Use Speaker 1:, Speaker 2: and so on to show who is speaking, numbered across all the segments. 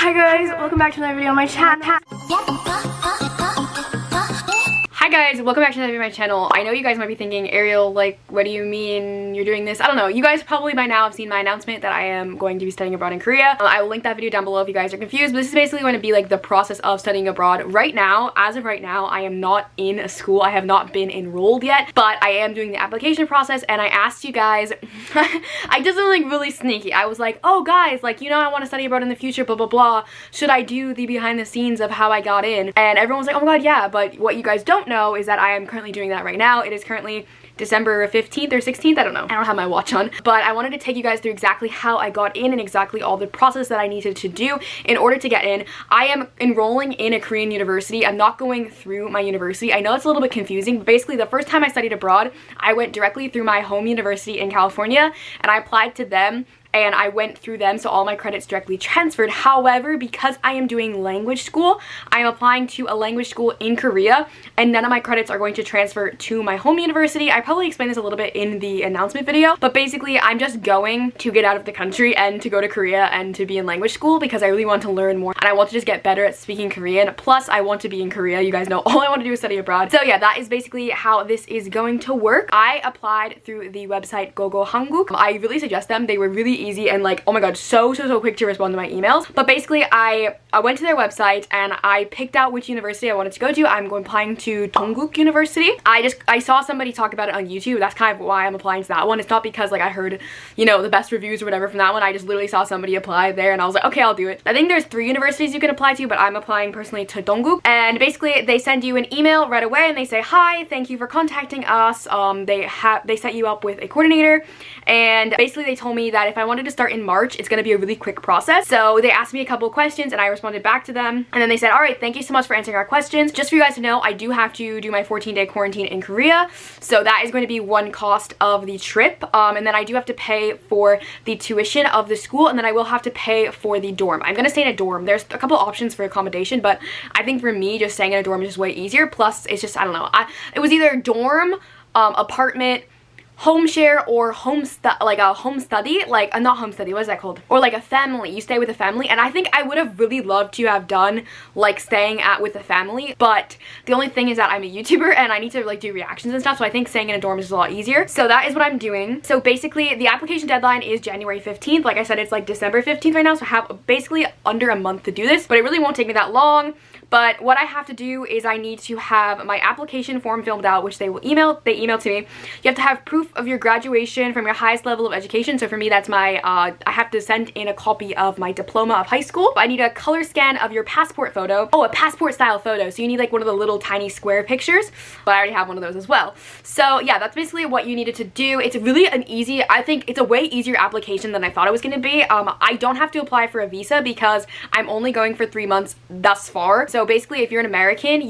Speaker 1: Hi guys, welcome back to another video on my channel. Hi guys, welcome back to another video on my channel. I know you guys might be thinking, Ariel, like, what do you mean you're doing this? I don't know. You guys probably by now have seen my announcement that I am going to be studying abroad in Korea. I will link that video down below if you guys are confused, but this is basically going to be like the process of studying abroad. Right now, as of right now, I am not in a school. I have not been enrolled yet, but I am doing the application process, and I asked you guys, I did something really sneaky. I was like, oh guys, like, you know, I want to study abroad in the future, blah, blah, blah. Should I do the behind the scenes of how I got in? And everyone was like, oh my god, yeah, but what you guys don't know is that I am currently doing that right now. It is currently December 15th or 16th, I don't know. I don't have my watch on, but I wanted to take you guys through exactly how I got in and exactly all the process that I needed to do in order to get in. I am enrolling in a Korean university. I'm not going through my university. I know it's a little bit confusing, but basically the first time I studied abroad, I went directly through my home university in California, and I applied to them and I went through them, so all my credits directly transferred. However, because I am doing language school, I am applying to a language school in Korea, and none of my credits are going to transfer to my home university. I probably explained this a little bit in the announcement video, but basically I'm just going to get out of the country and to go to Korea and to be in language school because I really want to learn more and I want to just get better at speaking Korean. Plus, I want to be in Korea. You guys know all I want to do is study abroad. So yeah, that is basically how this is going to work. I applied through the website Gogo Hanguk. I really suggest them. They were really easy and like, oh my god, so quick to respond to my emails. But basically I went to their website and I picked out which university I wanted to go to. I'm going applying to Dongguk University. I saw somebody talk about it on YouTube. That's kind of why I'm applying to that one. It's not because like I heard, you know, the best reviews or whatever from that one. I just literally saw somebody apply there and I was like, okay, I'll do it. I think there's 3 universities you can apply to, but I'm applying personally to Dongguk. And basically they send you an email right away and they say, hi, thank you for contacting us. They set you up with a coordinator, and basically they told me that if I wanted to start in March, it's gonna be a really quick process. So they asked me a couple of questions and I responded back to them, and then they said, all right, thank you so much for answering our questions. Just for you guys to know, I do have to do my 14-day quarantine in Korea, so that is going to be one cost of the trip, and then I do have to pay for the tuition of the school, and then I will have to pay for the dorm. I'm gonna stay in a dorm. There's a couple options for accommodation, but I think for me, just staying in a dorm is just way easier. Plus, it's just, I don't know, it was either dorm, apartment, home share, or home study, like not home study, what is that called, or like a family. You stay with a family, and I think I would have really loved to have done like staying with a family, but the only thing is that I'm a YouTuber and I need to like do reactions and stuff, so I think staying in a dorm is a lot easier. So that is what I'm doing. So basically the application deadline is January 15th. Like I said, it's like December 15th right now, so I have basically under a month to do this, but it really won't take me that long. But what I have to do is I need to have my application form filled out, which they email to me. You have to have proof of your graduation from your highest level of education. So for me, that's my, I have to send in a copy of my diploma of high school. I need a color scan of your passport photo. Oh, a passport style photo. So you need like one of the little tiny square pictures, but I already have one of those as well. So yeah, that's basically what you needed to do. It's really an easy, I think it's a way easier application than I thought it was going to be. I don't have to apply for a visa because I'm only going for 3 months thus far. So basically, if you're an American,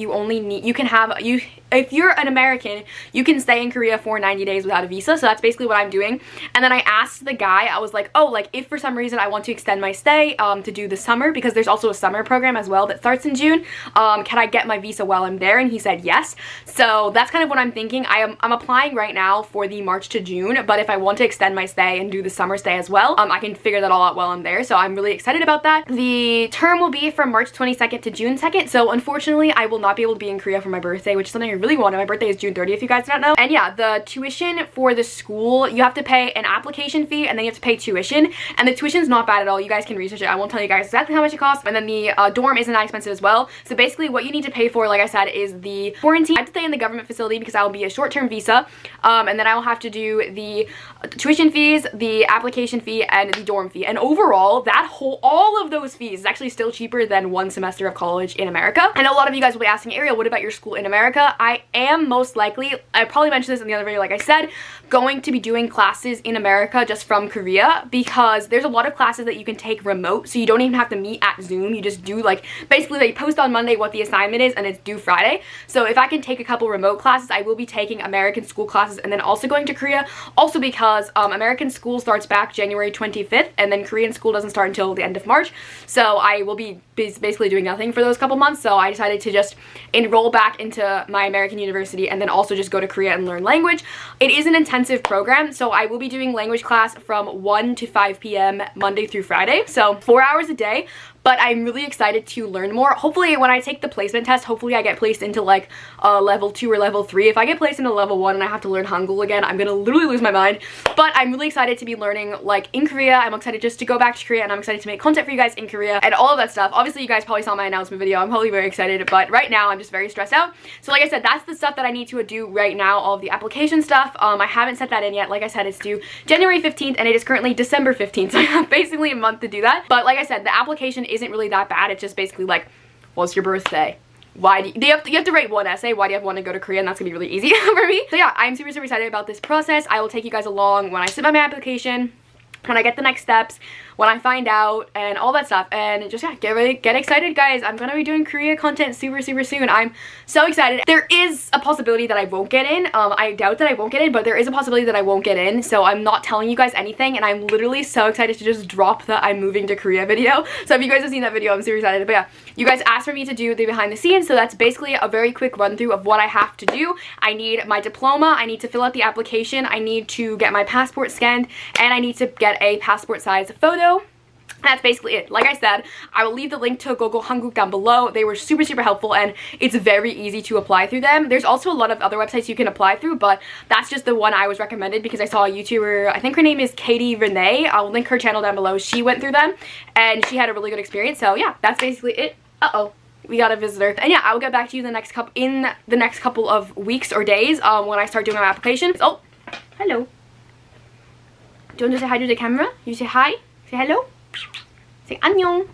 Speaker 1: if you're an American, you can stay in Korea for 90 days without a visa. So that's basically what I'm doing. And then I asked the guy, I was like, oh, like if for some reason I want to extend my stay to do the summer, because there's also a summer program as well that starts in June, can I get my visa while I'm there? And he said yes. So that's kind of what I'm thinking. I'm applying right now for the March to June, but if I want to extend my stay and do the summer stay as well, I can figure that all out while I'm there. So I'm really excited about that. The term will be from March 22nd to June 2nd. So unfortunately, I will not be able to be in Korea for my birthday, which is something I really wanted. My birthday is June 30th, if you guys don't know. And yeah, the tuition for the school, you have to pay an application fee and then you have to pay tuition. And the tuition is not bad at all. You guys can research it. I won't tell you guys exactly how much it costs. And then the dorm isn't that expensive as well. So basically what you need to pay for, like I said, is the quarantine. I have to stay in the government facility because I will be a short-term visa. And then I will have to do the tuition fees, the application fee, and the dorm fee. And overall, all of those fees is actually still cheaper than 1 semester of college in America. I know a lot of you guys will be asking, Ariel, what about your school in America? I am most likely, I probably mentioned this in the other video, like I said, going to be doing classes in America just from Korea, because there's a lot of classes that you can take remote, so you don't even have to meet at Zoom. You just do, like, basically they post on Monday what the assignment is and it's due Friday. So if I can take a couple remote classes, I will be taking American school classes and then also going to Korea, also because American school starts back January 25th and then Korean school doesn't start until the end of March. So I will be basically doing nothing for those couple months, so I decided to just enroll back into my American university and then also just go to Korea and learn language. It is an intensive program, so I will be doing language class from 1 to 5 p.m. Monday through Friday, so 4 hours a day. but I'm really excited to learn more. Hopefully when I take the placement test, hopefully I get placed into like level 2 or level 3. If I get placed into level 1 and I have to learn Hangul again, I'm gonna literally lose my mind. But I'm really excited to be learning like in Korea. I'm excited just to go back to Korea, and I'm excited to make content for you guys in Korea and all of that stuff. Obviously you guys probably saw my announcement video. I'm probably very excited, but right now I'm just very stressed out. So like I said, that's the stuff that I need to do right now, all of the application stuff. I haven't set that in yet. Like I said, it's due January 15th and it is currently December 15th, so I have basically a month to do that. But like I said, the application isn't really that bad. It's just basically like, what's your birthday? Why do you have to write one essay? Why do you have one to go to Korea? And that's gonna be really easy for me. So yeah, I'm super excited about this process. I will take you guys along when I submit my application, when I get the next steps, when I find out, and all that stuff. And just, yeah, get excited, guys. I'm gonna be doing Korea content super soon. I'm so excited. There is a possibility that I won't get in. I doubt that I won't get in, but there is a possibility that I won't get in, so I'm not telling you guys anything, and I'm literally so excited to just drop the I'm moving to Korea video. So if you guys have seen that video, I'm super excited. But yeah, you guys asked for me to do the behind the scenes, so that's basically a very quick run through of what I have to do. I need my diploma, I need to fill out the application, I need to get my passport scanned, and I need to get a passport size photo. That's basically it. Like I said, I will leave the link to Google Hanguk down below. They were super helpful, and it's very easy to apply through them. There's also a lot of other websites you can apply through, but that's just the one I was recommended because I saw a YouTuber, I think her name is Katie Renee. I'll link her channel down below. She went through them and she had a really good experience. So yeah, that's basically it. We got a visitor. And yeah, I will get back to you in the next couple of weeks or days when I start doing my application. Oh, hello. Do you want to say hi to the camera? You say hi? Say hello? Say annyeong.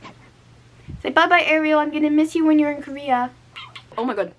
Speaker 1: Say bye-bye, Ariel. I'm gonna miss you when you're in Korea. Oh my god.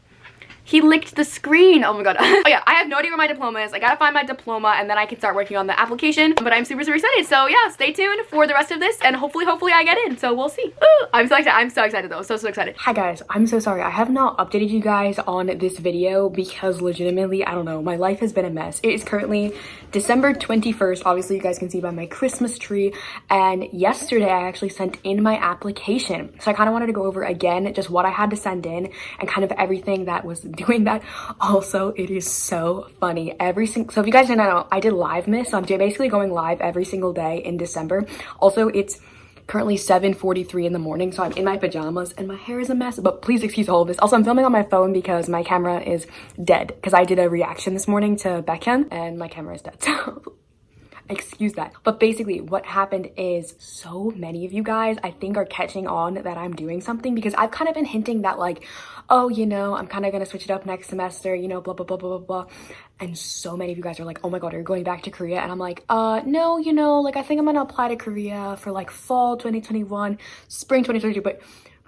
Speaker 1: He licked the screen. Oh my god. Oh yeah, I have no idea where my diploma is. I gotta find my diploma and then I can start working on the application. But I'm super excited. So yeah, stay tuned for the rest of this, and hopefully I get in. So we'll see. Ooh, I'm so excited. I'm so excited though. So excited. Hi guys, I'm so sorry. I have not updated you guys on this video because legitimately, I don't know, my life has been a mess. It is currently December 21st. Obviously you guys can see by my Christmas tree. And yesterday I actually sent in my application. So I kind of wanted to go over again just what I had to send in and kind of everything that was doing that. Also, it is so funny. So if you guys didn't know, I did live miss, so I'm basically going live every single day in December. Also, it's currently 7:43 in the morning, so I'm in my pajamas and my hair is a mess, but please excuse all of this. Also, I'm filming on my phone because my camera is dead because I did a reaction this morning to Baekhyun and my camera is dead, so excuse that. But basically what happened is so many of you guys I think are catching on that I'm doing something, because I've kind of been hinting that like, oh, you know, I'm kind of gonna switch it up next semester, you know, blah blah blah blah blah. And so many of you guys are like, oh my god, are you going back to Korea? And I'm like, no, you know, like I think I'm gonna apply to Korea for like fall 2021, spring 2022. But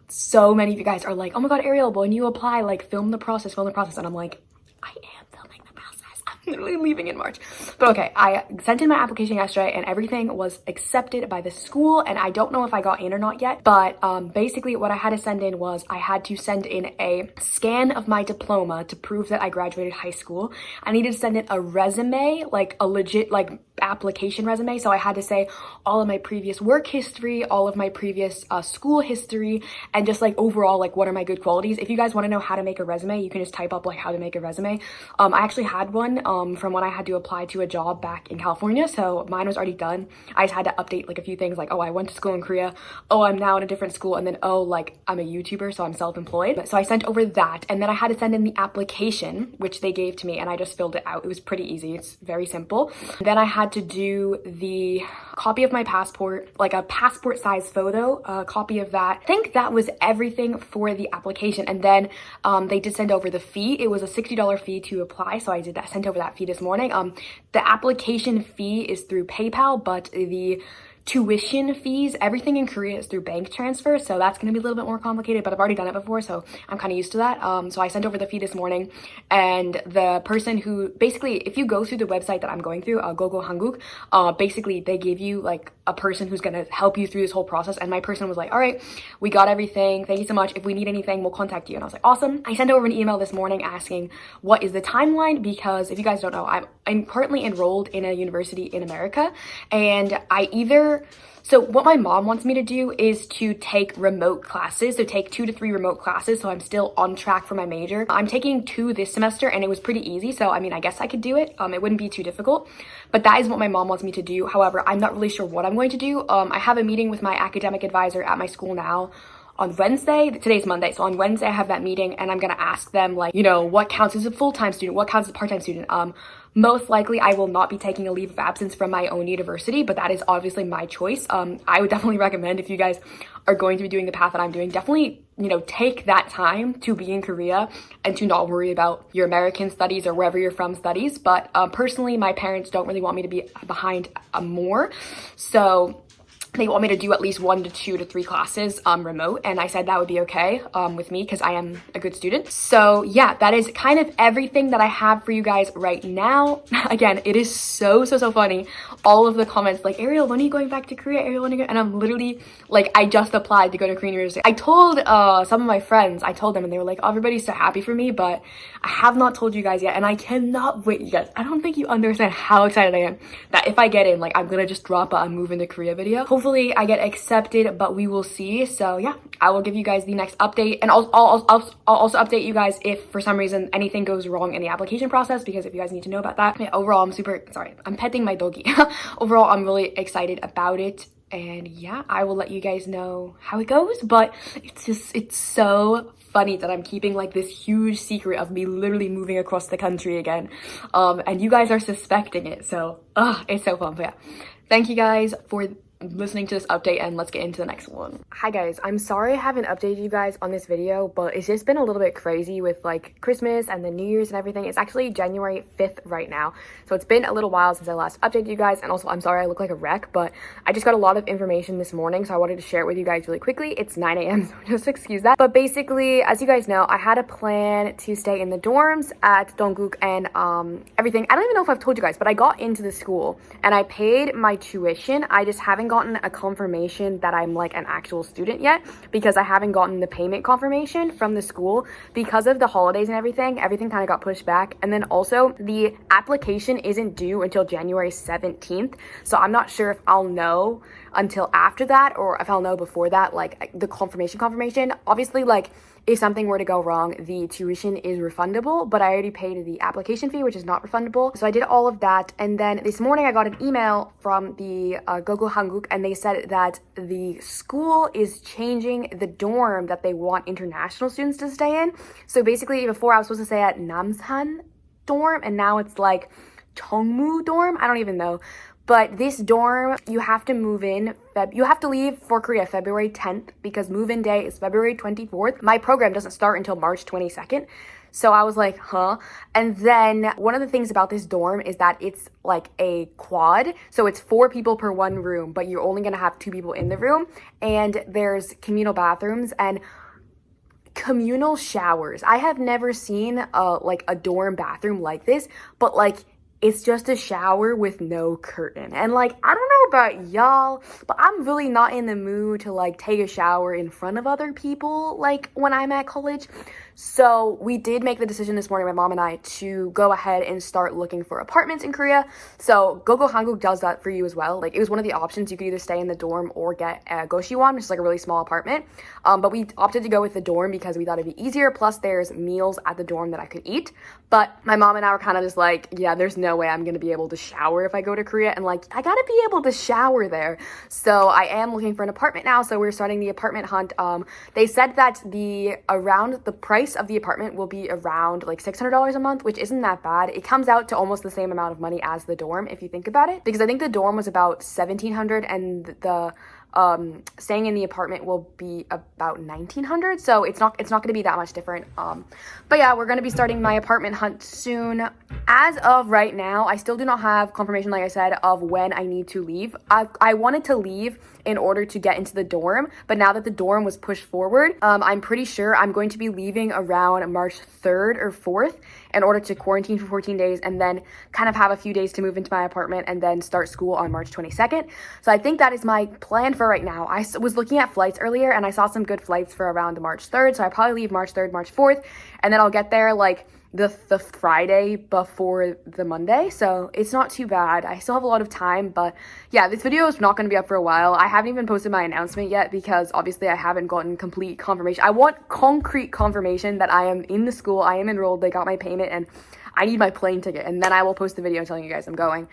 Speaker 1: so many of you guys are like, oh my god, Ariel, when you apply, like film the process. And I'm like, I am filming the process. I'm literally leaving in March. But okay, I sent in my application yesterday and everything was accepted by the school, and I don't know if I got in or not yet. But basically what I had to send in was I had to send in a scan of my diploma to prove that I graduated high school. I needed to send in a resume, like a legit like application resume. So I had to say all of my previous work history, all of my previous school history, and just like overall like what are my good qualities. If you guys want to know how to make a resume, you can just type up like how to make a resume. I actually had one from when I had to apply to a job back in California, so mine was already done. I just had to update like a few things, like, oh, I went to school in Korea, oh, I'm now in a different school, and then oh, like I'm a YouTuber, so I'm self-employed. So I sent over that, and then I had to send in the application, which they gave to me, and I just filled it out. It was pretty easy. It's very simple. Then I had to do the copy of my passport, like a passport size photo, a copy of that. I think that was everything for the application. And then they did send over the fee. It was a $60 fee to apply, so I did that, sent over that fee this morning. The application fee is through PayPal, but the tuition fees, everything in Korea is through bank transfer, so that's going to be a little bit more complicated, but I've already done it before, so I'm kind of used to that. So I sent over the fee this morning, and the person who, basically, if you go through the website that I'm going through, Gogo Hanguk, basically they give you like a person who's going to help you through this whole process, and my person was like, all right, we got everything, thank you so much, if we need anything, we'll contact you. And I was like, awesome. I sent over an email this morning asking what is the timeline, because if you guys don't know, I'm I'm currently enrolled in a university in America, and so what my mom wants me to do is to take remote classes, so take 2 to 3 remote classes, so I'm still on track for my major. I'm taking 2 this semester, and it was pretty easy, so I mean, I guess I could do it. It wouldn't be too difficult, but that is what my mom wants me to do. However, I'm not really sure what I'm going to do. I have a meeting with my academic advisor at my school now on Wednesday. Today's Monday, so on Wednesday I have that meeting, and I'm gonna ask them, like, you know, what counts as a full-time student, what counts as a part-time student. Most likely I will not be taking a leave of absence from my own university, but that is obviously my choice. I would definitely recommend, if you guys are going to be doing the path that I'm doing, definitely, you know, take that time to be in Korea and to not worry about your American studies or wherever you're from studies. But personally, my parents don't really want me to be behind more, so they want me to do at least 1 to 2 to 3 classes remote, and I said that would be okay with me because I am a good student. So yeah, that is kind of everything that I have for you guys right now. Again, it is so funny, all of the comments like, Ariel, when are you going back to Korea? Ariel, when are you going? And I'm literally like, I just applied to go to Korean University. I told some of my friends, I told them, and they were like, oh, everybody's so happy for me, but I have not told you guys yet, and I cannot wait, you guys. I don't think you understand how excited I am that if I get in, like, I'm gonna just drop a I'm moving to Korea video. Hopefully I get accepted, but we will see. So yeah, I will give you guys the next update, and I'll also update you guys if for some reason anything goes wrong in the application process, because if you guys need to know about that. Yeah, overall, I'm petting my doggy. Overall, I'm really excited about it, and yeah, I will let you guys know how it goes. But it's so funny that I'm keeping like this huge secret of me literally moving across the country again, and you guys are suspecting it, so it's so fun. But yeah, thank you guys for listening to this update, and let's get into the next one. Hi guys, I'm sorry I haven't updated you guys on this video, but it's just been a little bit crazy with like Christmas and the New Year's and everything. It's actually January 5th right now, so it's been a little while since I last updated you guys, and also I'm sorry I look like a wreck, but I just got a lot of information this morning, so I wanted to share it with you guys really quickly. It's 9 a.m, so just excuse that. But basically, as you guys know, I had a plan to stay in the dorms at Dongguk and everything. I don't even know if I've told you guys, but I got into the school and I paid my tuition. I just haven't gotten a confirmation that I'm like an actual student yet, because I haven't gotten the payment confirmation from the school because of the holidays and everything kind of got pushed back. And then also the application isn't due until January 17th, so I'm not sure if I'll know until after that or if I'll know before that, like the confirmation. Obviously, like, if something were to go wrong, the tuition is refundable, but I already paid the application fee, which is not refundable. So I did all of that, and then this morning I got an email from the Gogo Hanguk, and they said that the school is changing the dorm that they want international students to stay in. So basically, before I was supposed to stay at Namsan dorm, and now it's like Chongmu dorm. I don't even know. But this dorm, you have to move in, you have to leave for Korea February 10th because move-in day is February 24th. My program doesn't start until March 22nd. So I was like, huh? And then one of the things about this dorm is that it's like a quad. So it's 4 people per 1 room, but you're only gonna have 2 people in the room. And there's communal bathrooms and communal showers. I have never seen like a dorm bathroom like this, but like, it's just a shower with no curtain. And like, I don't know about y'all, but I'm really not in the mood to like take a shower in front of other people like when I'm at college. So we did make the decision this morning, my mom and I, to go ahead and start looking for apartments in Korea. So Gogo Hanguk does that for you as well. Like, it was one of the options. You could either stay in the dorm or get a Goshiwon, which is like a really small apartment. But we opted to go with the dorm because we thought it'd be easier. Plus there's meals at the dorm that I could eat. But my mom and I were kind of just like, yeah, there's no way I'm gonna be able to shower if I go to Korea, and like, I gotta be able to shower there. So I am looking for an apartment now. So we're starting the apartment hunt. They said that the price of the apartment will be around like $600 a month, which isn't that bad. It comes out to almost the same amount of money as the dorm if you think about it, because I think the dorm was about $1,700 and the staying in the apartment will be about $1,900, so it's not going to be that much different. But yeah, we're going to be starting my apartment hunt soon. As of right now, I still do not have confirmation, like I said, of when I need to leave. I wanted to leave in order to get into the dorm, but now that the dorm was pushed forward, I'm pretty sure I'm going to be leaving around March 3rd or 4th in order to quarantine for 14 days and then kind of have a few days to move into my apartment and then start school on March 22nd. So I think that is my plan for right now. I was looking at flights earlier and I saw some good flights for around March 3rd, so I probably leave March 3rd, March 4th, and then I'll get there like the Friday before the Monday, so it's not too bad. I still have a lot of time, but yeah, this video is not going to be up for a while. I haven't even posted my announcement yet because obviously I haven't gotten complete confirmation. I want concrete confirmation that I am in the school, I am enrolled, they got my payment, and I need my plane ticket, and then I will post the video telling you guys I'm going.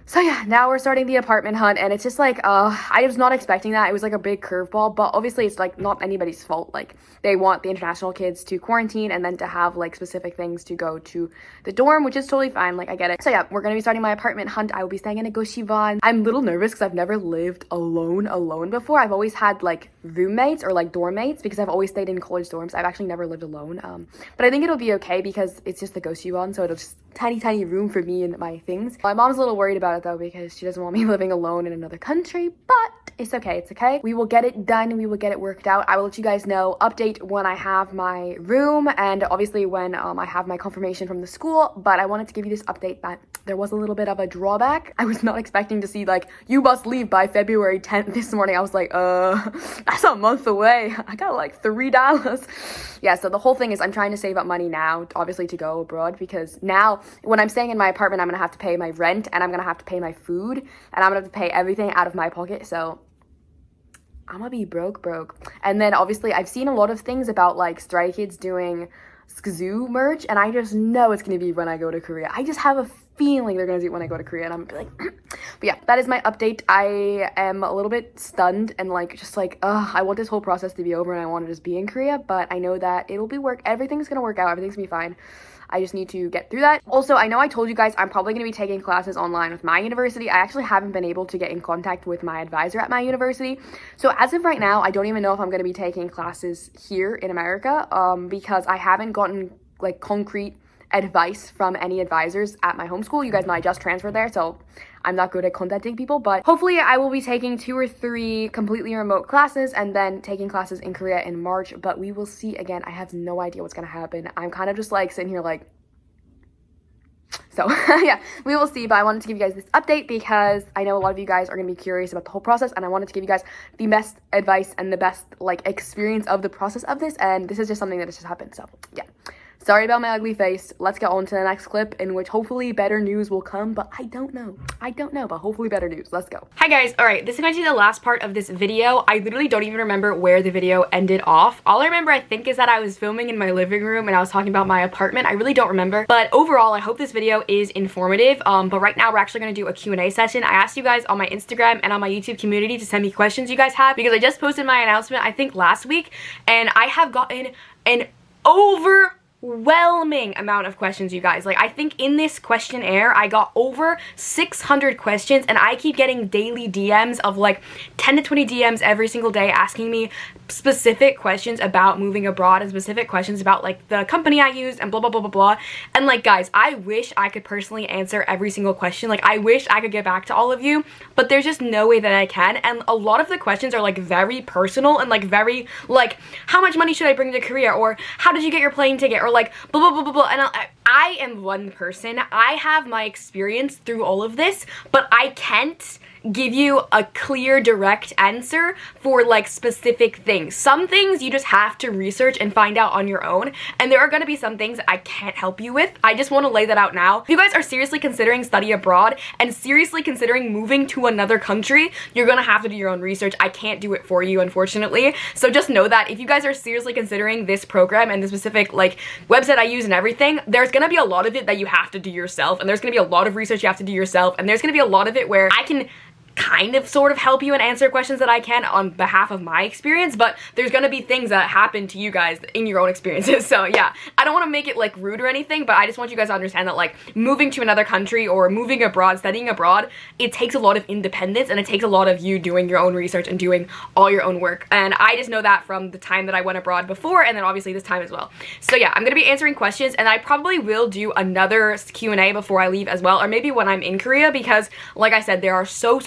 Speaker 1: So yeah, now we're starting the apartment hunt, and it's just like, I was not expecting that. It was like a big curveball, but obviously it's like not anybody's fault. Like, they want the international kids to quarantine and then to have like specific things to go to the dorm, which is totally fine. Like, I get it. So yeah, we're gonna be starting my apartment hunt. I will be staying in a Goshivan. I'm a little nervous because I've never lived alone before. I've always had like roommates or like dorm mates because I've always stayed in college dorms. I've actually never lived alone. But I think it'll be okay because it's just the Goshivan, so it'll just tiny room for me and my things. My mom's a little worried about it though because she doesn't want me living alone in another country, but it's okay. We will get it done. We will get it worked out. I will let you guys know, update when I have my room and obviously when I have my confirmation from the school. But I wanted to give you this update that there was a little bit of a drawback. I was not expecting to see like, you must leave by February 10th this morning. I was like, that's a month away. I got like $3. Yeah, so the whole thing is I'm trying to save up money now, obviously, to go abroad, because now when I'm staying in my apartment, I'm gonna have to pay my rent and I'm gonna have to pay my food and I'm gonna have to pay everything out of my pocket. So I'm gonna be broke. And then obviously I've seen a lot of things about like Stray Kids doing SKZOO merch, and I just know it's gonna be when I go to Korea. I just have a feeling they're gonna do it when I go to Korea, and I'm gonna be like but yeah, that is my update. I am a little bit stunned and like just like I want this whole process to be over and I want to just be in Korea, but I know that it'll be everything's gonna work out, everything's gonna be fine. I just need to get through that. Also, I know I told you guys I'm probably going to be taking classes online with my university. I actually haven't been able to get in contact with my advisor at my university. So as of right now, I don't even know if I'm going to be taking classes here in America because I haven't gotten like concrete advice from any advisors at my homeschool. You guys know I just transferred there, so I'm not good at contacting people, but hopefully I will be taking 2 or 3 completely remote classes and then taking classes in Korea in March, but we will see. Again, I have no idea what's gonna happen. I'm kind of just like sitting here like, so yeah, we will see, but I wanted to give you guys this update because I know a lot of you guys are going to be curious about the whole process, and I wanted to give you guys the best advice and the best like experience of the process of this, and this is just something that has just happened. So yeah, sorry about my ugly face. Let's get on to the next clip, in which hopefully better news will come, but I don't know, but hopefully better news. Let's go.
Speaker 2: Hi guys. All right, this is going to be the last part of this video. I literally don't even remember where the video ended off. All I remember, I think, is that I was filming in my living room and I was talking about my apartment. I really don't remember, but overall, I hope this video is informative. But right now, we're actually going to do a Q&A session. I asked you guys on my Instagram and on my YouTube community to send me questions you guys have because I just posted my announcement, I think, last week, and I have gotten an overwhelming amount of questions, you guys. Like, I think in this questionnaire I got over 600 questions, and I keep getting daily DMs of like 10 to 20 DMs every single day asking me specific questions about moving abroad and specific questions about like the company I used and blah blah blah blah blah. And like, guys, I wish I could personally answer every single question. Like, I wish I could get back to all of you, but there's just no way that I can. And a lot of the questions are like very personal and like very like, how much money should I bring to Korea, or how did you get your plane ticket, or like blah blah blah blah blah. And I am one person. I have my experience through all of this, but I can't give you a clear, direct answer for like specific things. Some things you just have to research and find out on your own, and there are going to be some things that I can't help you with. I just want to lay that out now. If you guys are seriously considering study abroad and seriously considering moving to another country, you're going to have to do your own research. I can't do it for you, unfortunately. So just know that if you guys are seriously considering this program and the specific like website I use and everything, there's going to be a lot of it that you have to do yourself, and there's going to be a lot of research you have to do yourself, and there's going to be a lot of it where I can kind of sort of help you and answer questions that I can on behalf of my experience, but there's gonna be things that happen to you guys in your own experiences. So yeah, I don't want to make it like rude or anything, but I just want you guys to understand that like moving to another country or moving abroad, studying abroad, it takes a lot of independence and it takes a lot of you doing your own research and doing all your own work. And I just know that from the time that I went abroad before, and then obviously this time as well. So yeah, I'm gonna be answering questions, and I probably will do another Q&A before I leave as well, or maybe when I'm in Korea, because like I said, there are so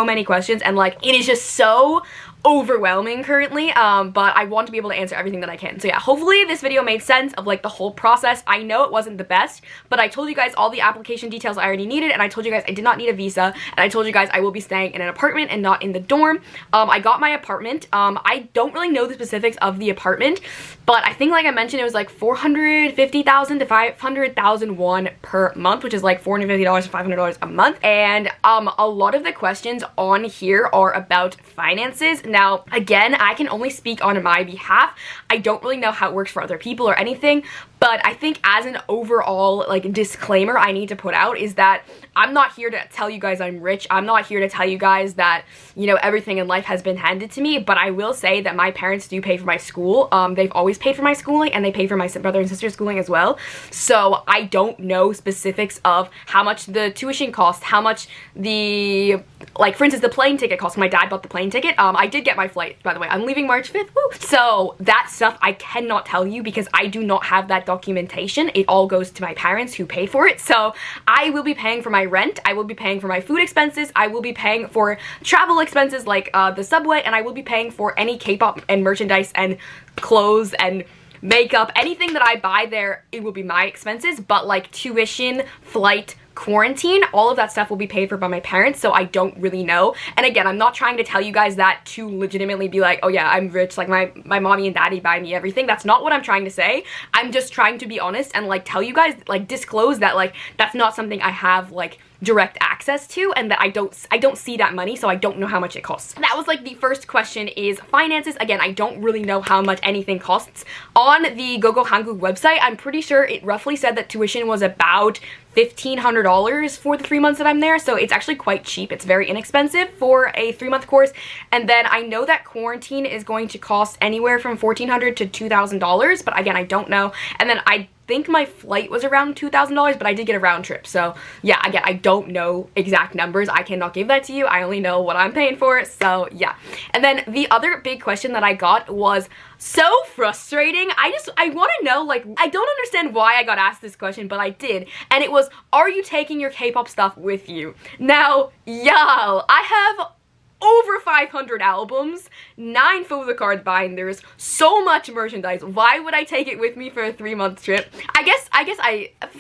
Speaker 2: many questions, and like it is just so overwhelming currently, but I want to be able to answer everything that I can. So yeah, hopefully this video made sense of like the whole process. I know it wasn't the best, but I told you guys all the application details I already needed, and I told you guys I did not need a visa, and I told you guys I will be staying in an apartment and not in the dorm. I got my apartment. I don't really know the specifics of the apartment, but I think, like I mentioned, it was like 450,000 to 500,000 won per month, which is like $450 to $500 a month. And a lot of the questions on here are about finances. Now, again, I can only speak on my behalf. I don't really know how it works for other people or anything, but I think as an overall like disclaimer I need to put out is that I'm not here to tell you guys I'm rich. I'm not here to tell you guys that, you know, everything in life has been handed to me, but I will say that my parents do pay for my school. They've always paid for my schooling, and they pay for my brother and sister's schooling as well. So I don't know specifics of how much the tuition costs, how much the, like, for instance, the plane ticket costs. My dad bought the plane ticket. I did get my flight, by the way. I'm leaving March 5th. Woo! So that stuff I cannot tell you because I do not have that documentation. It all goes to my parents who pay for it. So I will be paying for my rent. I will be paying for my food expenses. I will be paying for travel expenses like the subway, and I will be paying for any K-pop and merchandise and clothes and makeup. Anything that I buy there, it will be my expenses, but like tuition, flight, quarantine, all of that stuff will be paid for by my parents, so I don't really know. And again, I'm not trying to tell you guys that to legitimately be like, oh yeah, I'm rich, like my mommy and daddy buy me everything. That's not what I'm trying to say. I'm just trying to be honest and like tell you guys, like disclose that like that's not something I have like direct access to, and that I don't see that money, so I don't know how much it costs. That was like the first question, is finances. Again, I don't really know how much anything costs. On the Gogo Hanguk website, I'm pretty sure it roughly said that tuition was about $1,500 for the 3 months that I'm there, so it's actually quite cheap. It's very inexpensive for a 3-month course. And then I know that quarantine is going to cost anywhere from $1,400 to $2,000, but again, I don't know. And then I think my flight was around $2,000, but I did get a round trip. So yeah, again, I don't know exact numbers. I cannot give that to you. I only know what I'm paying for. So yeah. And then the other big question that I got was so frustrating. I want to know, like, I don't understand why I got asked this question, but I did. And it was, are you taking your K-pop stuff with you? Now, y'all, I have over 500 albums, 9 photocard binders, so much merchandise. Why would I take it with me for a 3-month trip? I guess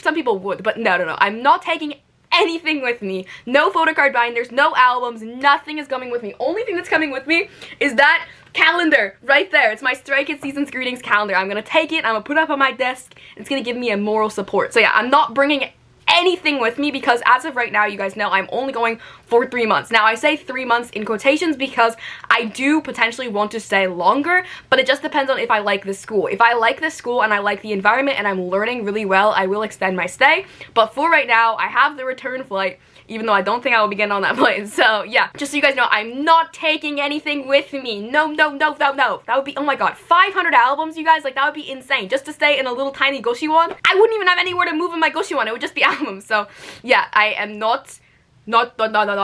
Speaker 2: some people would, but no. I'm not taking anything with me. No photocard binders, no albums, nothing is coming with me. Only thing that's coming with me is that calendar right there. It's my Stray Kids Season's Greetings calendar. I'm gonna take it, I'm gonna put it up on my desk. It's gonna give me a moral support. So yeah, I'm not bringing anything with me because as of right now, you guys know I'm only going for 3 months. Now I say 3 months in quotations because I do potentially want to stay longer, but it just depends on if I like this school. If I like this school and I like the environment and I'm learning really well, I will extend my stay. But for right now, I have the return flight, even though I don't think I will be getting on that plane. So yeah, just so you guys know, I'm not taking anything with me. No. That would be, oh my god, 500 albums, you guys, like that would be insane. Just to stay in a little tiny Goshiwon. I wouldn't even have anywhere to move in my Goshiwon. It would just be albums. So yeah, I am not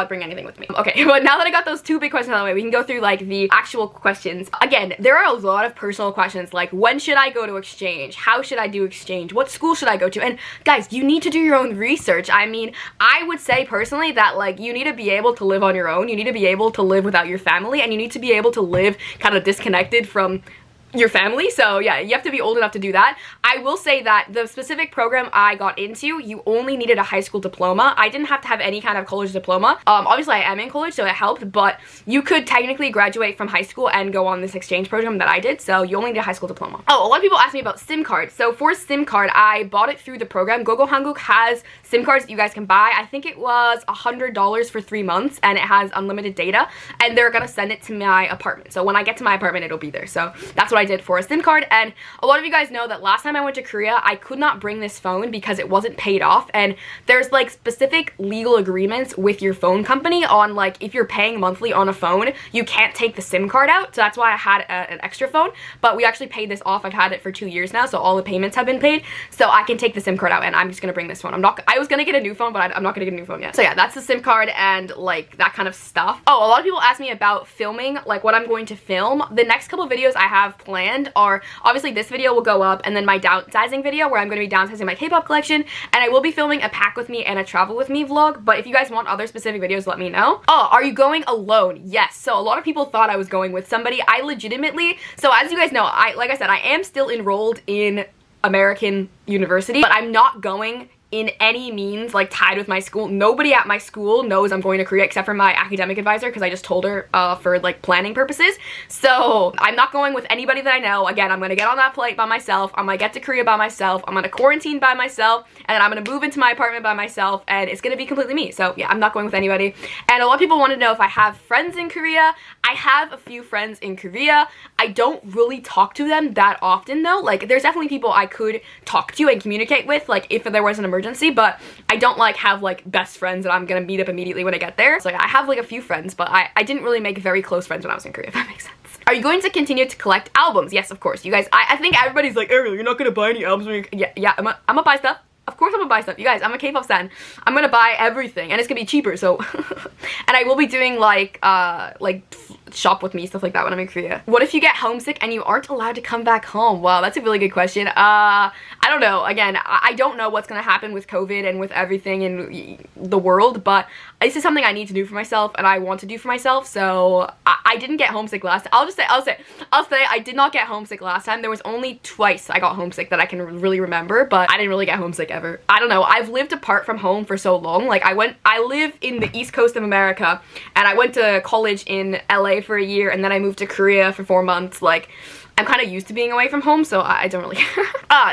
Speaker 2: bring anything with me. Okay, but now that I got those 2 big questions out of the way, we can go through like the actual questions. Again, there are a lot of personal questions like, when should I go to exchange? How should I do exchange? What school should I go to? And guys, you need to do your own research. I mean, I would say personally that like you need to be able to live on your own. You need to be able to live without your family, and you need to be able to live kind of disconnected from your family. So yeah, you have to be old enough to do that. I will say that the specific program I got into, you only needed a high school diploma. I didn't have to have any kind of college diploma. Obviously I am in college, so it helped, but you could technically graduate from high school and go on this exchange program that I did, so you only need a high school diploma. Oh, a lot of people ask me about SIM cards. So for SIM card, I bought it through the program. Gogo Hanguk has SIM cards that you guys can buy. I think it was $100 for 3 months, and it has unlimited data, and they're gonna send it to my apartment. So when I get to my apartment, it'll be there. So that's what I did for a SIM card. And a lot of you guys know that last time I went to Korea, I could not bring this phone because it wasn't paid off, and there's like specific legal agreements with your phone company on like if you're paying monthly on a phone, you can't take the SIM card out. So that's why I had an extra phone, but we actually paid this off. I've had it for 2 years now, so all the payments have been paid, so I can take the SIM card out, and I'm just gonna bring this phone. I was gonna get a new phone, but I'm not gonna get a new phone yet. So yeah, that's the SIM card and like that kind of stuff. Oh, a lot of people ask me about filming, like what I'm going to film. The next couple videos I have planned planned are, obviously this video will go up, and then my downsizing video where I'm going to be downsizing my K-pop collection, and I will be filming a pack with me and a travel with me vlog. But if you guys want other specific videos, let me know. Oh, are you going alone? Yes. So a lot of people thought I was going with somebody. I legitimately, so as you guys know, like I said, I am still enrolled in American university, but I'm not going in any means like tied with my school. Nobody at my school knows I'm going to Korea except for my academic advisor, because I just told her for like planning purposes. So I'm not going with anybody that I know. Again, I'm gonna get on that flight by myself. I'm gonna get to Korea by myself. I'm gonna quarantine by myself, and then I'm gonna move into my apartment by myself, and it's gonna be completely me. So yeah, I'm not going with anybody. And a lot of people want to know if I have friends in Korea. I have a few friends in Korea. I don't really talk to them that often though. Like, there's definitely people I could talk to and communicate with, like if there was an emergency, but I don't like have like best friends that I'm gonna meet up immediately when I get there. So like, I have like a few friends, but I didn't really make very close friends when I was in Korea, if that makes sense. Are you going to continue to collect albums? Yes, of course. You guys, I think everybody's like, Ariel, you're not gonna buy any albums when you're... Yeah, I'm gonna buy stuff. Of course I'm gonna buy stuff. You guys, I'm a K-pop stan. I'm gonna buy everything, and it's gonna be cheaper, so... And I will be doing like shop with me, stuff like that when I'm in Korea. What if you get homesick and you aren't allowed to come back home? Wow, that's a really good question. I don't know. Again, I don't know what's gonna happen with COVID and with everything in the world, but this is something I need to do for myself and I want to do for myself. So I didn't get homesick last time. I'll say I did not get homesick last time. There was only twice I got homesick that I can really remember, but I didn't really get homesick ever. I don't know. I've lived apart from home for so long. Like, I live in the East Coast of America, and I went to college in LA for a year, and then I moved to Korea for 4 months. Like, I'm kind of used to being away from home, so I don't really care.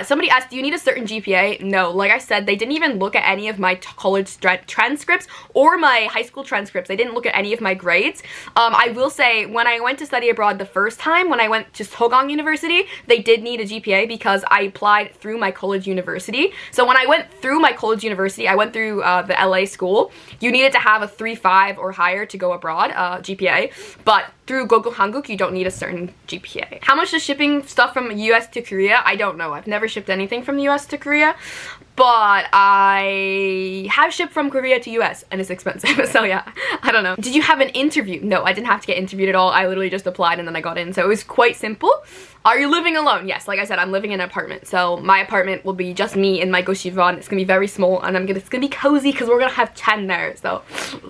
Speaker 2: Somebody asked, do you need a certain GPA? No, like I said, they didn't even look at any of my college transcripts or my high school transcripts. They didn't look at any of my grades. I will say, when I went to study abroad the first time, when I went to Sogang University, they did need a GPA because I applied through my college university. So when I went through my college university, I went through the LA school, you needed to have a 3.5 or higher to go abroad, GPA, but through Gogol Hanguk, you don't need a certain GPA. How much does shipping stuff from US to Korea? I don't know. I've never shipped anything from the US to Korea, but I have shipped from Korea to US, and it's expensive, so yeah, I don't know. Did you have an interview? No, I didn't have to get interviewed at all. I literally just applied and then I got in, so it was quite simple. Are you living alone? Yes, like I said, I'm living in an apartment, so my apartment will be just me and my Goshivan. It's gonna be very small, and it's gonna be cozy because we're gonna have Chen there, so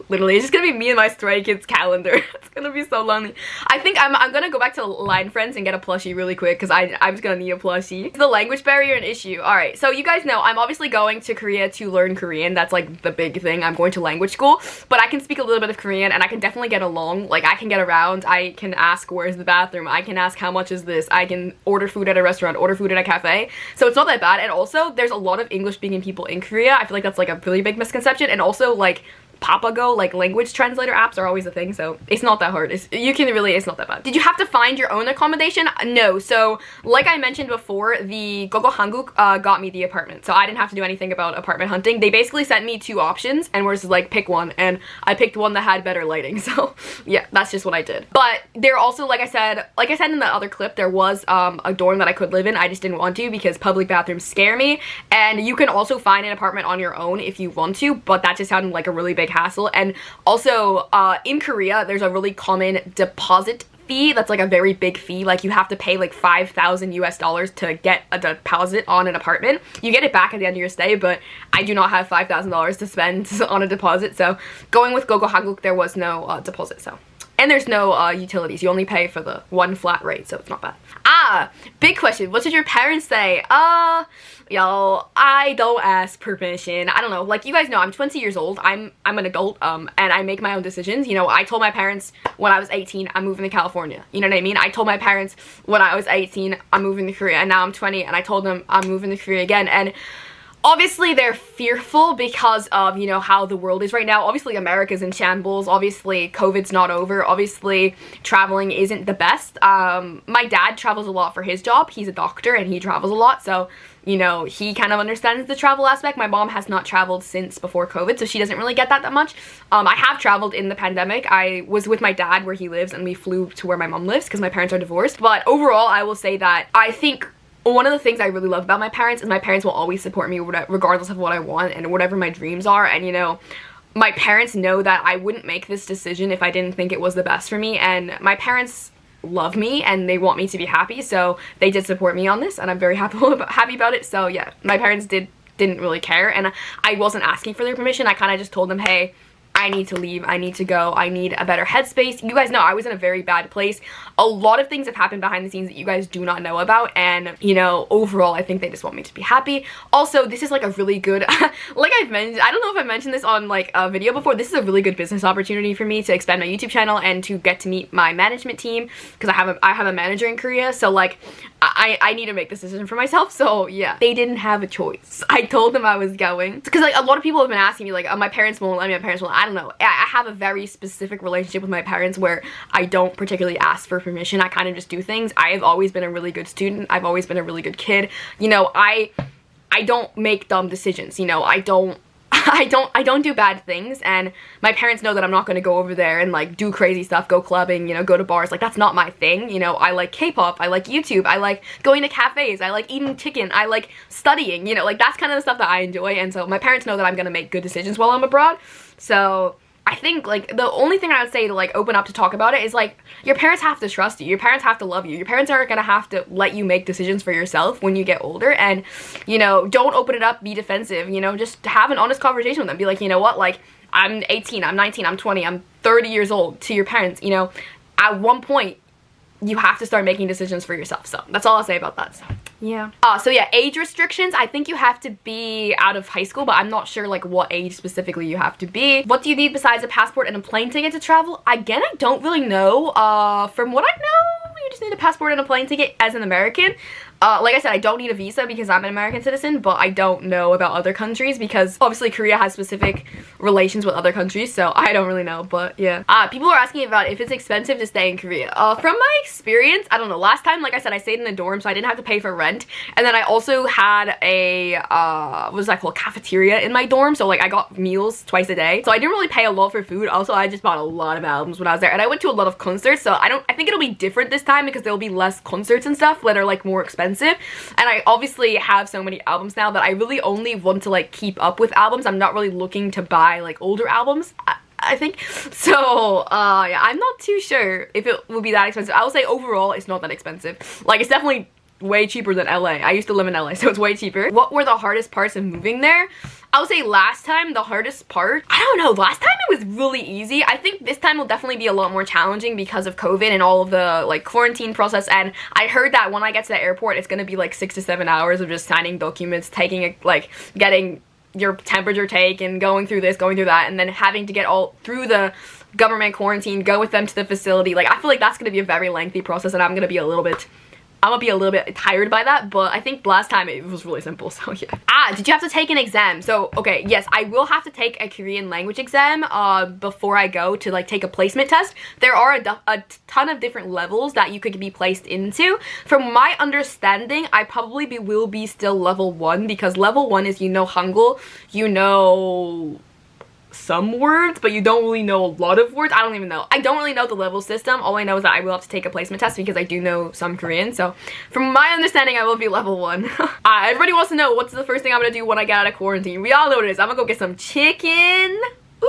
Speaker 2: literally it's just gonna be me and my Stray Kids calendar. It's gonna be so lonely. I think I'm gonna go back to Line Friends and get a plushie really quick, because I'm just gonna need a plushie. Is the language barrier an issue? Alright, so you guys know I'm obviously going to Korea to learn Korean. That's like the big thing. I'm going to language school, but I can speak a little bit of Korean, and I can definitely get along. Like, I can get around. I can ask where's the bathroom. I can ask how much is this. I can order food at a restaurant, order food at a cafe. So it's not that bad. And also, there's a lot of English speaking people in Korea. I feel like that's like a really big misconception. And also, like, Papago, like language translator apps are always a thing, so it's not that hard. It's not that bad. Did you have to find your own accommodation? No. So like I mentioned before, the Gogol Hanguk got me the apartment, so I didn't have to do anything about apartment hunting. They basically sent me 2 options and were just like, pick one, and I picked one that had better lighting. So yeah, that's just what I did. But there also, like I said in the other clip, there was a dorm that I could live in. I just didn't want to because public bathrooms scare me, and you can also find an apartment on your own if you want to, but that just sounded like a really big hassle. And also in Korea, there's a really common deposit fee that's like a very big fee. Like, you have to pay like $5,000 to get a deposit on an apartment. You get it back at the end of your stay, but I do not have $5,000 to spend on a deposit. So going with Gogol Hanguk, there was no deposit. So, and there's no utilities. You only pay for the one flat rate, so it's not bad. Big question. What did your parents say? Y'all, I don't ask permission. I don't know. Like, you guys know, I'm 20 years old. I'm an adult, and I make my own decisions. You know, I told my parents when I was 18, I'm moving to California. You know what I mean? I told my parents when I was 18, I'm moving to Korea, and now I'm 20, and I told them I'm moving to Korea again. And obviously, they're fearful because of, you know, how the world is right now. Obviously, America's in shambles. Obviously, COVID's not over. Obviously, traveling isn't the best. My dad travels a lot for his job. He's a doctor, and he travels a lot, so, you know, he kind of understands the travel aspect. My mom has not traveled since before COVID, so she doesn't really get that much. I have traveled in the pandemic. I was with my dad where he lives, and we flew to where my mom lives because my parents are divorced. But overall, I will say that I think one of the things I really love about my parents is my parents will always support me regardless of what I want and whatever my dreams are. And, you know, my parents know that I wouldn't make this decision if I didn't think it was the best for me. And my parents love me and they want me to be happy, so they did support me on this, and I'm very happy about it. So yeah, my parents didn't really care, and I wasn't asking for their permission. I kind of just told them, hey, I need to leave, I need to go, I need a better headspace. You guys know I was in a very bad place. A lot of things have happened behind the scenes that you guys do not know about, and you know, overall I think they just want me to be happy. Also, this is like a really good like I've mentioned, I don't know if I mentioned this on like a video before, this is a really good business opportunity for me to expand my YouTube channel and to get to meet my management team, because I have a manager in Korea, so like I need to make this decision for myself. So yeah, they didn't have a choice. I told them I was going, because like a lot of people have been asking me like, my parents won't let me, my parents won't. I don't know, I have a very specific relationship with my parents where I don't particularly ask for permission. I kind of just do things. I have always been a really good student. I've always been a really good kid. You know, I don't make dumb decisions. You know, I don't do bad things, and my parents know that I'm not going to go over there and like do crazy stuff, go clubbing, you know, go to bars. Like, that's not my thing. You know, I like K-pop, I like YouTube, I like going to cafes, I like eating chicken, I like studying, you know, like that's kind of the stuff that I enjoy. And so my parents know that I'm going to make good decisions while I'm abroad. So I think like the only thing I would say to like open up to talk about it is like, your parents have to trust you, your parents have to love you, your parents aren't gonna have to let you make decisions for yourself when you get older. And you know, don't open it up, be defensive, you know, just have an honest conversation with them. Be like, you know what, like I'm 18, I'm 19, I'm 20, I'm 30 years old. To your parents, you know, at one point you have to start making decisions for yourself. So that's all I'll say about that. So yeah. So yeah, age restrictions. I think you have to be out of high school, but I'm not sure like what age specifically you have to be. What do you need besides a passport and a plane ticket to travel? Again, I don't really know. From what I know, you just need a passport and a plane ticket as an American. Like I said, I don't need a visa because I'm an American citizen, but I don't know about other countries because obviously Korea has specific relations with other countries, so I don't really know. But yeah. People are asking about if it's expensive to stay in Korea. From my experience, I don't know. Last time, like I said, I stayed in a dorm, so I didn't have to pay for rent. And then I also had a, what was that called? Cafeteria in my dorm, so like I got meals twice a day. So I didn't really pay a lot for food. Also, I just bought a lot of albums when I was there, and I went to a lot of concerts, so I think it'll be different this time because there'll be less concerts and stuff that are like more expensive. And I obviously have so many albums now that I really only want to like keep up with albums. I'm not really looking to buy like older albums, I think. So yeah, I'm not too sure if it will be that expensive. I will say overall it's not that expensive. Like, it's definitely way cheaper than LA. I used to live in LA, so it's way cheaper. What were the hardest parts of moving there? I would say last time the hardest part, I don't know, last time it was really easy. I think this time will definitely be a lot more challenging because of COVID and all of the like quarantine process. And I heard that when I get to the airport, it's gonna be like 6 to 7 hours of just signing documents, taking a, like getting your temperature taken, going through this, going through that, and then having to get all through the government quarantine, go with them to the facility. Like, I feel like that's gonna be a very lengthy process, and I'm gonna be a little bit tired by that, but I think last time it was really simple, so yeah. Did you have to take an exam? So, okay, yes, I will have to take a Korean language exam before I go to like take a placement test. There are a ton of different levels that you could be placed into. From my understanding, I probably will be still level 1, because level 1 is, you know, Hangul, you know some words, but you don't really know a lot of words. I don't even know. I don't really know the level system. All I know is that I will have to take a placement test because I do know some Korean. So from my understanding, I will be level 1. Everybody wants to know what's the first thing I'm gonna do when I get out of quarantine. We all know what it is. I'm gonna go get some chicken. Ooh!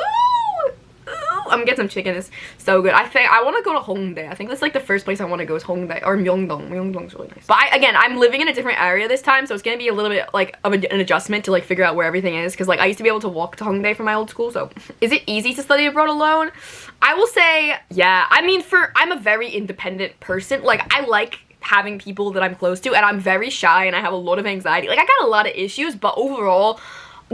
Speaker 2: I'm gonna get some chicken. It's so good. I think I want to go to Hongdae. I think that's like the first place I want to go is Hongdae or Myeongdong. Myeongdong's really nice. But again, I'm living in a different area this time, so it's gonna be a little bit like of an adjustment to like figure out where everything is, because like I used to be able to walk to Hongdae from my old school. So is it easy to study abroad alone? I will say yeah. I mean, I'm a very independent person. Like, I like having people that I'm close to, and I'm very shy and I have a lot of anxiety. Like, I got a lot of issues, but overall,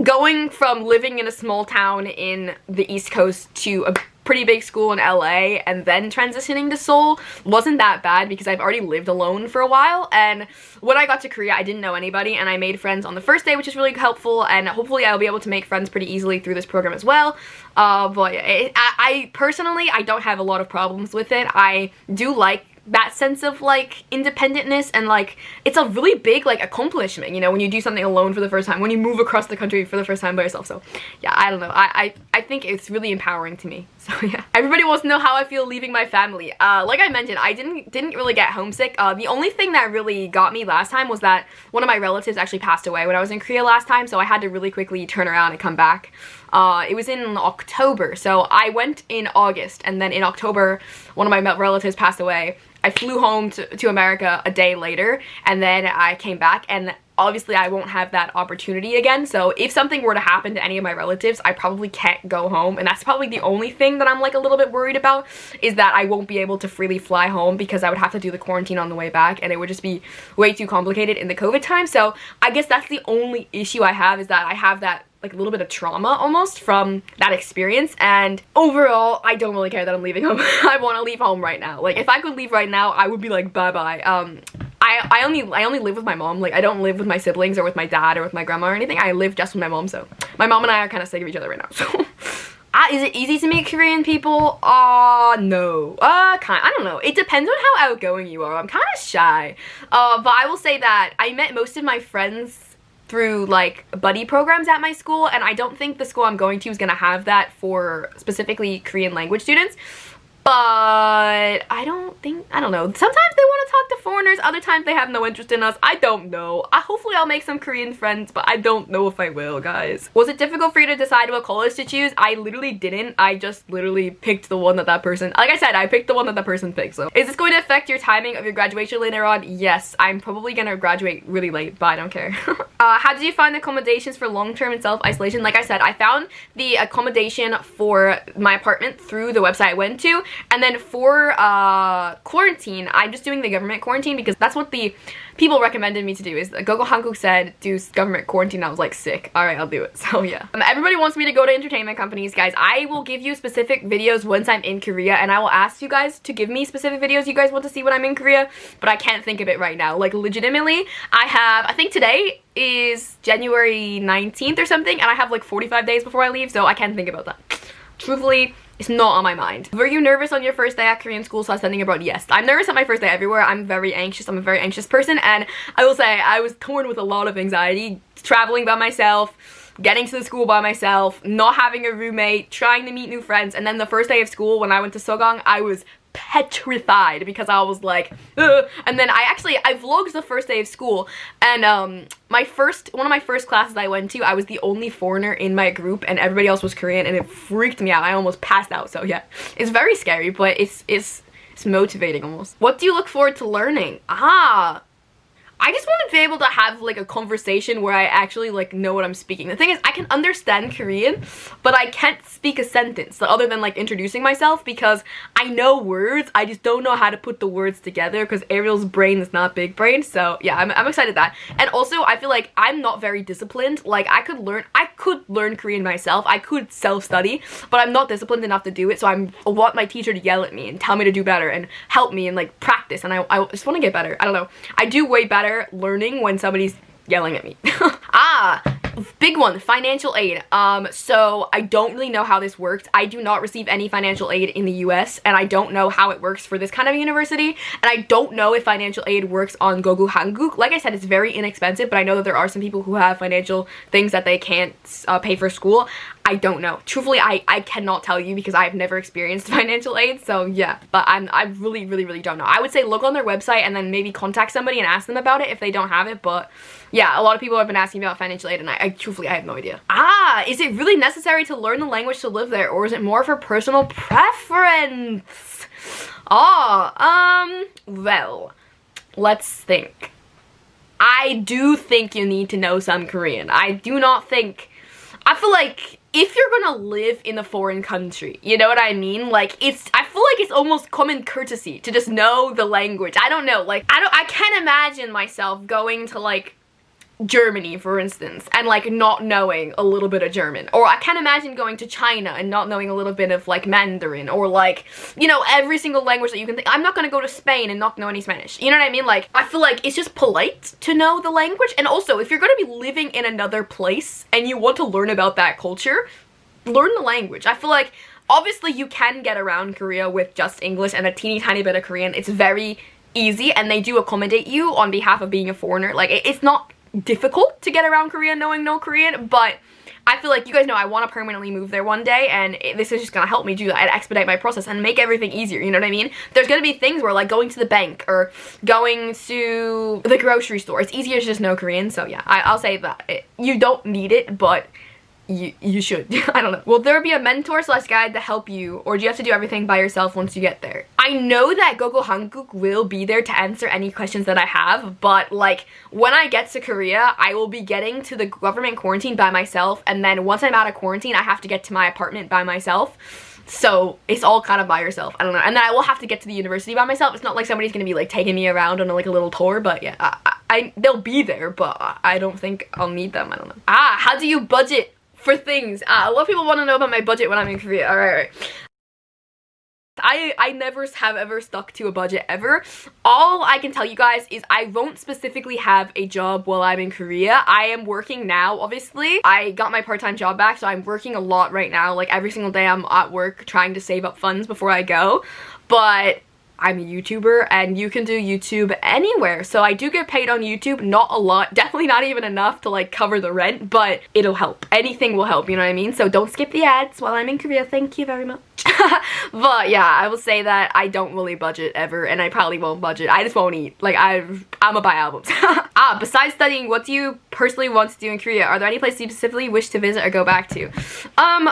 Speaker 2: going from living in a small town in the East Coast to a pretty big school in LA and then transitioning to Seoul wasn't that bad, because I've already lived alone for a while. And when I got to Korea, I didn't know anybody, and I made friends on the first day, which is really helpful, and hopefully I'll be able to make friends pretty easily through this program as well. But I personally, I don't have a lot of problems with it. I do like that sense of like independentness, and like it's a really big like accomplishment, you know, when you do something alone for the first time, when you move across the country for the first time by yourself. So yeah, I don't know, I think it's really empowering to me. So yeah. Everybody wants to know how I feel leaving my family. Like I mentioned, I didn't really get homesick. The only thing that really got me last time was that one of my relatives actually passed away when I was in Korea last time, so I had to really quickly turn around and come back. It was in October, so I went in August, and then in October one of my relatives passed away, I flew home to America a day later, and then I came back, and obviously I won't have that opportunity again. So if something were to happen to any of my relatives, I probably can't go home, and that's probably the only thing that I'm like a little bit worried about, is that I won't be able to freely fly home because I would have to do the quarantine on the way back, and it would just be way too complicated in the COVID time. So I guess that's the only issue I have, is that I have that like a little bit of trauma almost from that experience, and overall I don't really care that I'm leaving home. I want to leave home right now. Like if I could leave right now, I would be like bye-bye. I only live with my mom. Like I don't live with my siblings or with my dad or with my grandma or anything. I live just with my mom, so my mom and I are kind of sick of each other right now. So is it easy to meet Korean people? No. I don't know. It depends on how outgoing you are. I'm kind of shy. But I will say that I met most of my friends through like buddy programs at my school, and I don't think the school I'm going to is gonna have that for specifically Korean language students. But I don't know. Sometimes they want to talk to foreigners, other times they have no interest in us. I don't know. Hopefully I'll make some Korean friends, but I don't know if I will, guys. Was it difficult for you to decide what college to choose? I literally didn't. I just literally picked the one that person, like I said, I picked the one that person picked. So is this going to affect your timing of your graduation later on? Yes, I'm probably gonna graduate really late, but I don't care. How did you find accommodations for long-term and self-isolation? Like I said, I found the accommodation for my apartment through the website I went to. And then for quarantine, I'm just doing the government quarantine because that's what the people recommended me to do. Is Gogo Hankuk said do government quarantine. I was like, sick. All right, I'll do it. So yeah. Everybody wants me to go to entertainment companies, guys. I will give you specific videos once I'm in Korea, and I will ask you guys to give me specific videos you guys want to see when I'm in Korea, but I can't think of it right now. Like legitimately, I think today is January 19th or something, and I have like 45 days before I leave, so I can't think about that. Truthfully, it's not on my mind. Were you nervous on your first day at Korean school studying abroad? Yes. I'm nervous at my first day everywhere. I'm very anxious. I'm a very anxious person, and I will say I was torn with a lot of anxiety, traveling by myself, getting to the school by myself, not having a roommate, trying to meet new friends, and then the first day of school when I went to Sogang, I was petrified because I was like, ugh. And then I vlogged the first day of school, and one of my first classes I went to, I was the only foreigner in my group and everybody else was Korean, and it freaked me out. I almost passed out. So yeah, it's very scary, but it's motivating almost. What do you look forward to learning? I just want to be able to have like a conversation where I actually like know what I'm speaking. The thing is, I can understand Korean, but I can't speak a sentence other than like introducing myself because I know words. I just don't know how to put the words together because Ariel's brain is not big brain. So yeah, I'm excited that. And also I feel like I'm not very disciplined. Like I could learn Korean myself. I could self-study, but I'm not disciplined enough to do it. So I want my teacher to yell at me and tell me to do better and help me and like practice. And I just want to get better. I don't know. I do way better learning when somebody's yelling at me. Big one, financial aid. So I don't really know how this works. I do not receive any financial aid in the US, and I don't know how it works for this kind of university, and I don't know if financial aid works on Gogu Hanguk. Like I said, it's very inexpensive, but I know that there are some people who have financial things that they can't pay for school. I don't know. Truthfully, I cannot tell you because I've never experienced financial aid, so yeah. But I really don't know. I would say look on their website and then maybe contact somebody and ask them about it if they don't have it, but yeah, a lot of people have been asking me about financial aid, and I truthfully, I have no idea. Is it really necessary to learn the language to live there, or is it more for personal preference? Well, let's think. I do think you need to know some Korean. I feel like if you're gonna live in a foreign country, you know what I mean? Like, I feel like it's almost common courtesy to just know the language. I don't know, like, I can't imagine myself going to, like, Germany, for instance, and like not knowing a little bit of German. Or I can't imagine going to China and not knowing a little bit of like Mandarin, or like, you know, every single language that you can think. I'm not gonna go to Spain and not know any Spanish. You know what I mean? Like, I feel like it's just polite to know the language. And also, if you're gonna be living in another place and you want to learn about that culture, learn the language. I feel like obviously you can get around Korea with just English and a teeny tiny bit of Korean. It's very easy, and they do accommodate you on behalf of being a foreigner. Like, it's not difficult to get around Korea knowing no Korean, but I feel like, you guys know, I want to permanently move there one day, and this is just gonna help me do that and expedite my process and make everything easier, you know what I mean? There's gonna be things where, like, going to the bank or going to the grocery store, it's easier to just know Korean, so yeah, I'll say that. You don't need it, but you should. I don't know. Will there be a mentor / guide to help you, or do you have to do everything by yourself once you get there? I know that Gogo Hanguk will be there to answer any questions that I have, but like when I get to Korea, I will be getting to the government quarantine by myself, and then once I'm out of quarantine, I have to get to my apartment by myself. So it's all kind of by yourself. I don't know. And then I will have to get to the university by myself. It's not like somebody's gonna be like taking me around on like a little tour, but yeah, they'll be there, but I don't think I'll need them. I don't know. How do you budget for things? A lot of people want to know about my budget when I'm in Korea. All right. I never have ever stuck to a budget ever. All I can tell you guys is I won't specifically have a job while I'm in Korea. I am working now, obviously. I got my part-time job back, so I'm working a lot right now. Like every single day I'm at work trying to save up funds before I go. But I'm a YouTuber, and you can do YouTube anywhere. So I do get paid on YouTube, not a lot, definitely not even enough to like cover the rent, but it'll help. Anything will help, you know what I mean? So don't skip the ads while I'm in Korea. Thank you very much. But yeah, I will say that I don't really budget ever, and I probably won't budget. I just won't eat. Like I'ma buy albums. Besides studying, what do you personally want to do in Korea? Are there any places you specifically wish to visit or go back to?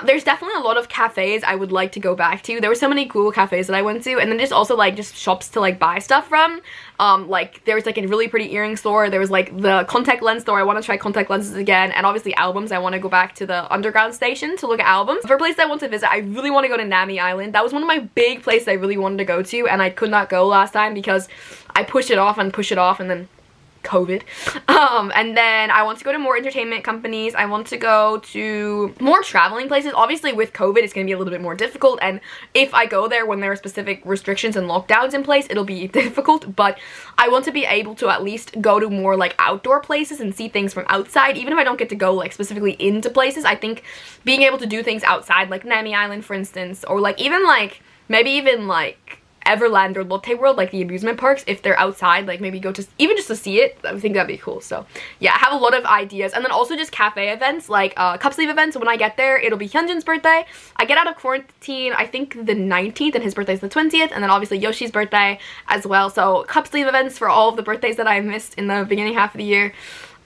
Speaker 2: There's definitely a lot of cafes I would like to go back to. There were so many cool cafes that I went to, and then there's also like just shops to like buy stuff from. Like there was like a really pretty earring store. There was like the contact lens store. I want to try contact lenses again, and obviously albums. I want to go back to the underground station to look at albums. For a place I want to visit, I really want to go to Nami Island. That was one of my big places I really wanted to go to, and I could not go last time because I pushed it off and then COVID. And then I want to go to more entertainment companies. I want to go to more traveling places. Obviously with COVID it's going to be a little bit more difficult, and if I go there when there are specific restrictions and lockdowns in place, it'll be difficult, but I want to be able to at least go to more like outdoor places and see things from outside. Even if I don't get to go like specifically into places, I think being able to do things outside, like Nami Island for instance, or like even like maybe even like Everland or Lotte World, like the amusement parks, if they're outside, like maybe go to even just to see it, I think that'd be cool. So yeah, I have a lot of ideas. And then also just cafe events, like cup sleeve events. When I get there, it'll be Hyunjin's birthday. I get out of quarantine I think the 19th, and his birthday's the 20th, and then obviously Yoshi's birthday as well. So cup sleeve events for all of the birthdays that I missed in the beginning half of the year.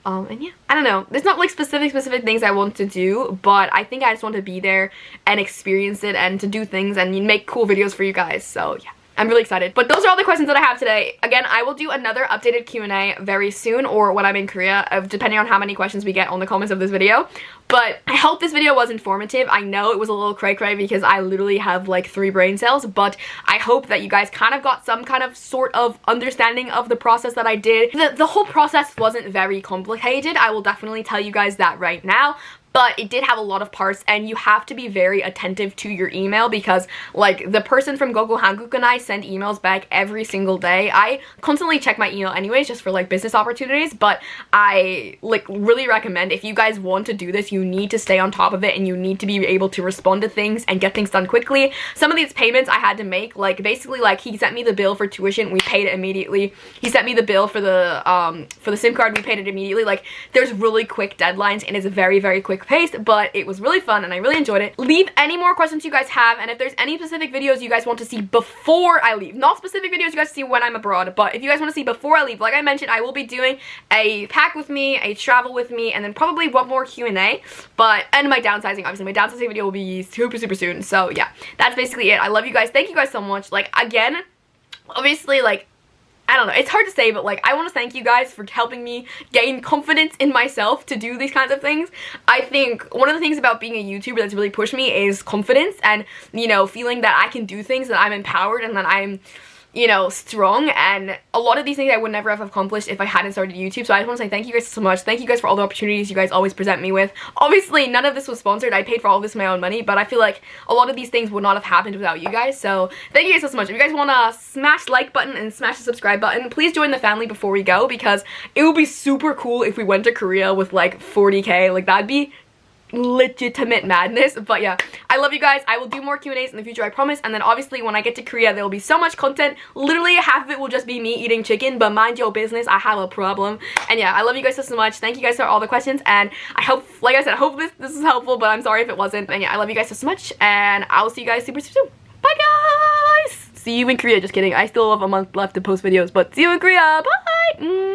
Speaker 2: And yeah, I don't know, there's not like specific things I want to do, but I think I just want to be there and experience it and to do things and make cool videos for you guys. So yeah, I'm really excited. But those are all the questions that I have today. Again, I will do another updated Q&A very soon, or when I'm in Korea, depending on how many questions we get on the comments of this video. But I hope this video was informative. I know it was a little cray-cray because I literally have like 3 brain cells, but I hope that you guys kind of got some kind of sort of understanding of the process that I did. The whole process wasn't very complicated. I will definitely tell you guys that right now. But it did have a lot of parts, and you have to be very attentive to your email because like the person from Gogo Hanguk and I send emails back every single day. I constantly check my email anyways just for like business opportunities, but I like really recommend, if you guys want to do this, you need to stay on top of it and you need to be able to respond to things and get things done quickly. Some of these payments I had to make, like basically like he sent me the bill for tuition, we paid it immediately. He sent me the bill for the SIM card, we paid it immediately. Like there's really quick deadlines and it's very quick pace, but it was really fun and I really enjoyed it. Leave any more questions you guys have, and if there's any specific videos you guys want to see before I leave, not specific videos you guys see when I'm abroad, but if you guys want to see before I leave, like I mentioned, I will be doing a pack with me, a travel with me, and then probably one more Q&A, and my downsizing. Obviously my downsizing video will be super soon. So yeah, that's basically it. I love you guys. Thank you guys so much. Like again, obviously, like I don't know, it's hard to say, but like I want to thank you guys for helping me gain confidence in myself to do these kinds of things. I think one of the things about being a YouTuber that's really pushed me is confidence, and you know, feeling that I can do things, that I'm empowered, and that I'm, you know, strong. And a lot of these things I would never have accomplished if I hadn't started YouTube. So I just want to say thank you guys so much. Thank you guys for all the opportunities you guys always present me with. Obviously none of this was sponsored. I paid for all of this with my own money, but I feel like a lot of these things would not have happened without you guys. So thank you guys so much. If you guys want to smash the like button and smash the subscribe button, please join the family before we go, because it would be super cool if we went to Korea with like 40k. Like that'd be legitimate madness. But yeah, I love you guys. I will do more Q&As in the future, I promise. And then obviously when I get to Korea, there will be so much content. Literally half of it will just be me eating chicken, but mind your business, I have a problem. And yeah, I love you guys so much. Thank you guys for all the questions, and I hope, like I said, I hope this is helpful, but I'm sorry if it wasn't. And yeah, I love you guys so much, and I will see you guys super soon. Bye guys! See you in Korea. Just kidding, I still have a month left to post videos, but see you in Korea. Bye!